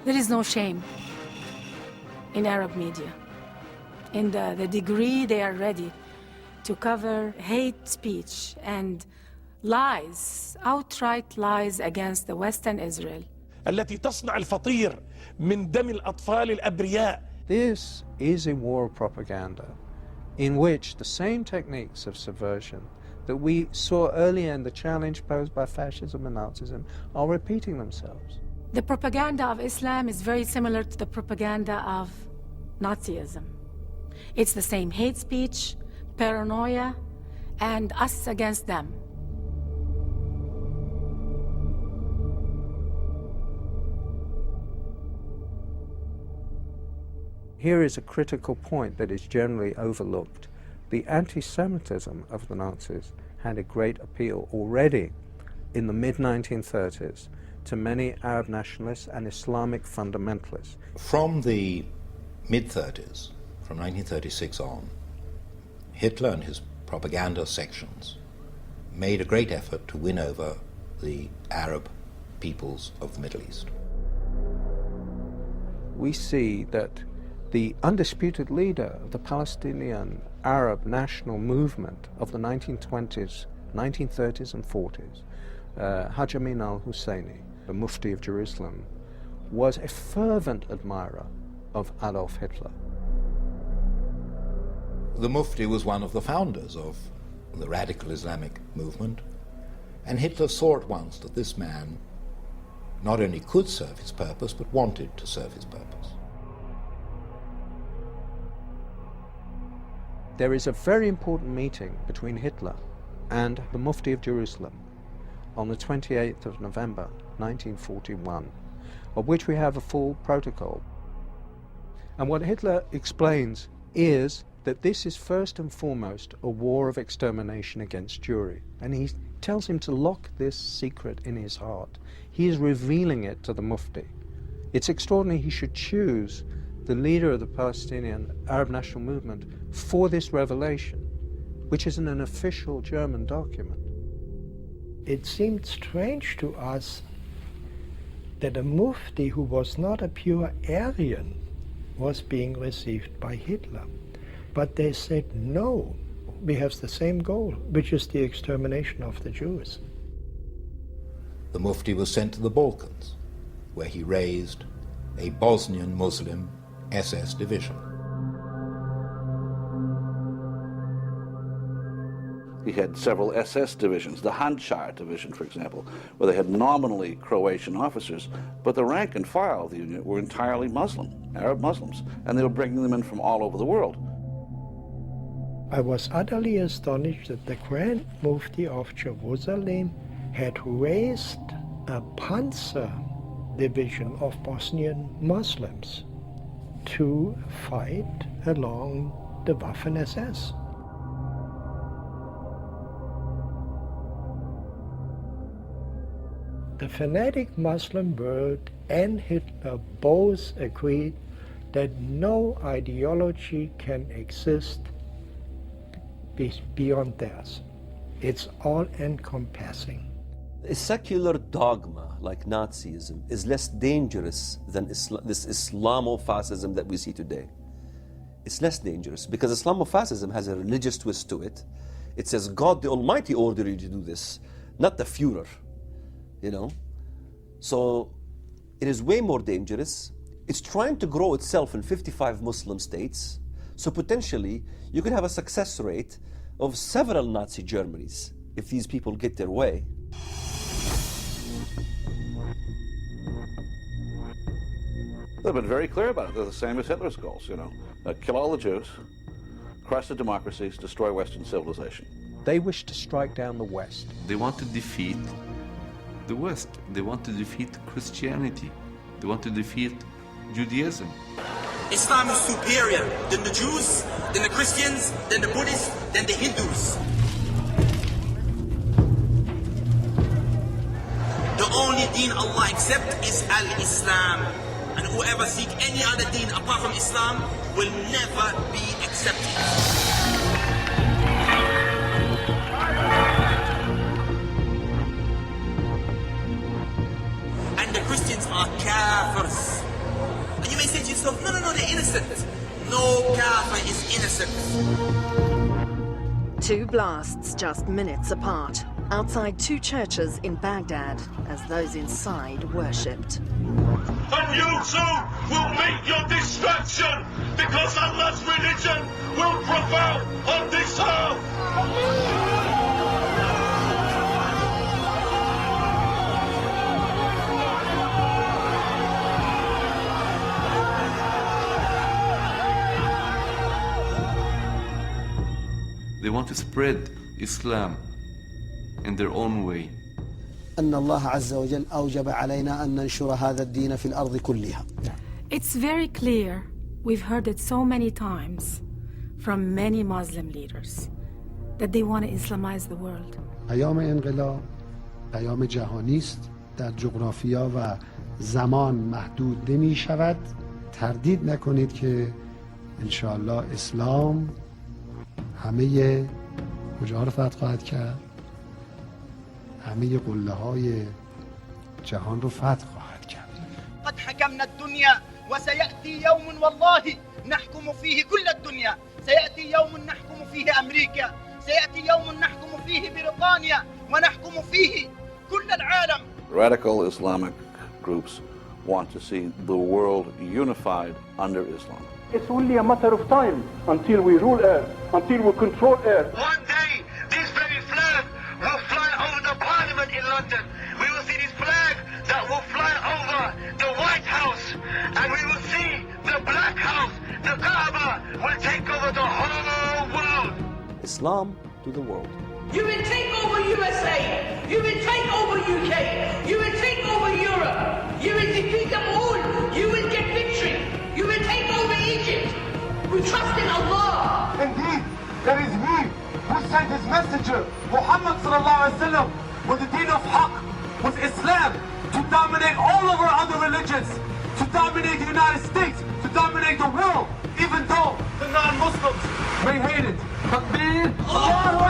There is no shame in Arab media, in the degree they are ready to cover hate speech and lies, outright lies against the Western Israel. التي تصنع الفطير من دم الأطفال الأبرياء. This is a war of propaganda in which the same techniques of subversion that we saw earlier in the challenge posed by fascism and Nazism are repeating themselves. The propaganda of Islam is very similar to the propaganda of Nazism. It's the same hate speech, paranoia, and us against them. Here is a critical point that is generally overlooked. The anti-Semitism of the Nazis had a great appeal already in the mid-1930s to many Arab nationalists and Islamic fundamentalists. From the mid-30s, from 1936 on, Hitler and his propaganda sections made a great effort to win over the Arab peoples of the Middle East. We see that the undisputed leader of the Palestinian Arab national movement of the 1920s, 1930s and 40s, Haj Amin al-Husseini, the Mufti of Jerusalem, was a fervent admirer of Adolf Hitler. The Mufti was one of the founders of the radical Islamic movement, and Hitler saw at once that this man not only could serve his purpose, but wanted to serve his purpose. There is a very important meeting between Hitler and the Mufti of Jerusalem on the 28th of November 1941, of which we have a full protocol. And what Hitler explains is that this is first and foremost a war of extermination against Jewry. And he tells him to lock this secret in his heart. He is revealing it to the Mufti. It's extraordinary he should choose the leader of the Palestinian Arab National Movement for this revelation, which is in an official German document. It seemed strange to us that a Mufti who was not a pure Aryan was being received by Hitler. But they said, no, we have the same goal, which is the extermination of the Jews. The Mufti was sent to the Balkans, where he raised a Bosnian Muslim SS division. He had several SS divisions, the Handschar division, for example, where they had nominally Croatian officers, but the rank and file of the unit were entirely Muslim, Arab Muslims, and they were bringing them in from all over the world. I was utterly astonished that the Grand Mufti of Jerusalem had raised a Panzer division of Bosnian Muslims to fight along the Waffen-SS. The fanatic Muslim world and Hitler both agreed that no ideology can exist beyond theirs. It's all-encompassing. A secular dogma like Nazism is less dangerous than this Islamofascism that we see today. It's less dangerous because Islamofascism has a religious twist to it. It says God the Almighty ordered you to do this, not the Führer, you know? So it is way more dangerous. It's trying to grow itself in 55 Muslim states. So potentially you could have a success rate of several Nazi Germanys if these people get their way. They've been very clear about it. They're the same as Hitler's goals, you know. Kill all the Jews, crush the democracies, destroy Western civilization. They wish to strike down the West. They want to defeat the West. They want to defeat Christianity. They want to defeat Judaism. Islam is superior than the Jews, than the Christians, than the Buddhists, than the Hindus. The only deen Allah accepts is Al-Islam. And whoever seek any other deen apart from Islam will never be accepted. And the Christians are kafirs. themselves, no, they're innocent. No kafir is innocent. Two blasts just minutes apart, outside two churches in Baghdad, as those inside worshipped. And you too will meet your destruction, because Allah's religion will prevail on this earth. They want to spread Islam in their own way. أن الله عز وجل أوجب علينا أن ننشر هذا الدين في الأرض كلها. It's very clear. We've heard it so many times from many Muslim leaders that they want to Islamize the world. پیام انقلاب پیام جهانی است، در جغرافیا و زمان محدود نمی شود. تردید نکنید که انشاءالله اسلام همه کجا رو فتح خواهد کرد؟ همه قله های جهان رو فتح خواهد کرد. قد حكمنا الدنيا وسيأتي يوم والله نحكم فيه كل الدنيا. سيأتي يوم نحكم فيه أمريكا، سيأتي يوم نحكم فيه بريطانيا، ونحكم فيه كل العالم. Radical Islamic groups want to see the world unified under Islam. It's only a matter of time until we rule Earth, until we control Earth. One day, this very flag will fly over the Parliament in London. We will see this flag that will fly over the White House, and we will see the Black House. The Kaaba will take over the whole world. Islam to the world. You will take over USA. You will take over UK. You will take over Europe. You will defeat them all. You will get victory. You will take over Egypt. We trust in Allah. Indeed, there is He who sent His messenger, Muhammad sallallahu alaihi wasallam, with the deen of Haqq, with Islam, to dominate all over other religions, to dominate the United States, to dominate the world, even though the non-Muslims may hate it. Takbir, Allahu